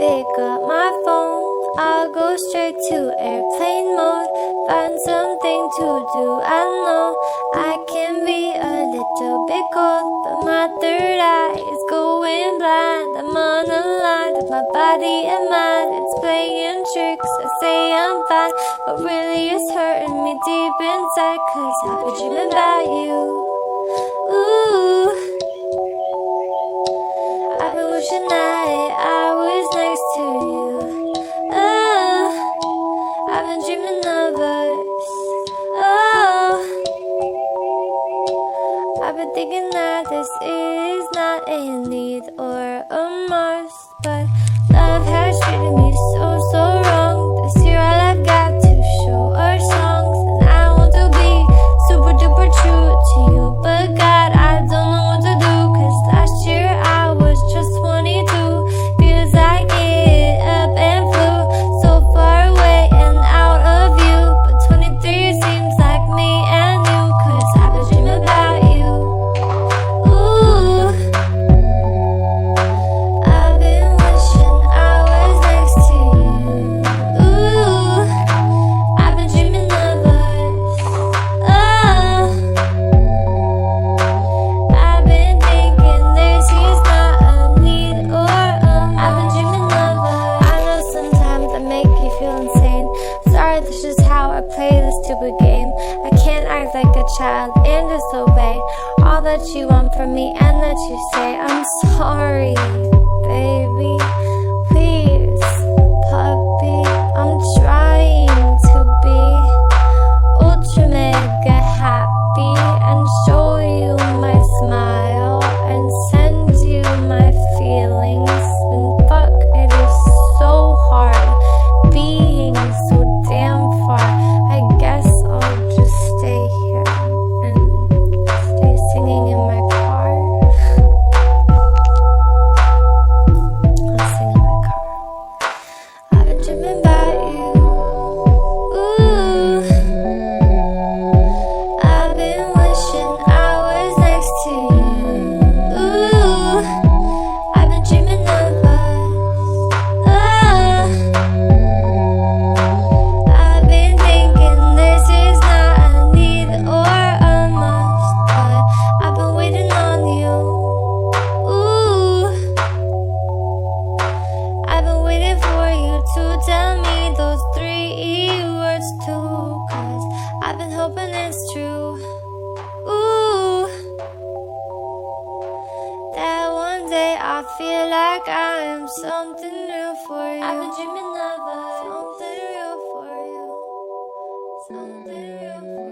pick up my phone, I'll go straight to airplane mode. Find something to do. I know I can be a little bit cold, but my third eye is going blind. I'm unaligned with my body and mind. It's playing tricks. I say I'm fine, but really it's hurting me deep inside, 'cause I've been dreaming about you. Ooh, I've been wishing that I was next to you. Oh, I've been dreaming of us. Oh, I've been thinking that this is not a need or a must, but love has treated me so wrong. This year all I've got to show are songs, and I want to be super duper true to you, but God, I don't know what to do, 'cause last year I was just 22. Feels like it up and flew so far away and out of you, but 23 seems like me and you, 'cause I've been dreaming about you. Ooh, I've been wishing I was next to you. Ooh, I've been dreaming of us. Oh, I've been thinking this is not a need or I've been dreaming of us. I know sometimes I make you feel insane. Sorry, this is how I play this stupid game. I can't act like a child and disobey all that you want from me and that you say. I'm sorry, baby. Please, puppy, I'm trying to be ultra mega happy and show you my smile and send you my feelings. And fuck, it is so hard being so damn far. I guess I'll just stay here and stay singing in my car. I'll sing in my car. I've been dreaming about you. Ooh, I've been wishing I was next to you. Ooh, I've been dreaming of us. Oh, I've been thinking this is not a need or a must, but I've been waiting on you. Ooh, I've been waiting for you to tell me those 3 words too, 'cause I've been hoping it's true. Ooh, that one day I'll feel like I am something real for you. I've been dreaming of us, something real for you, something real for you.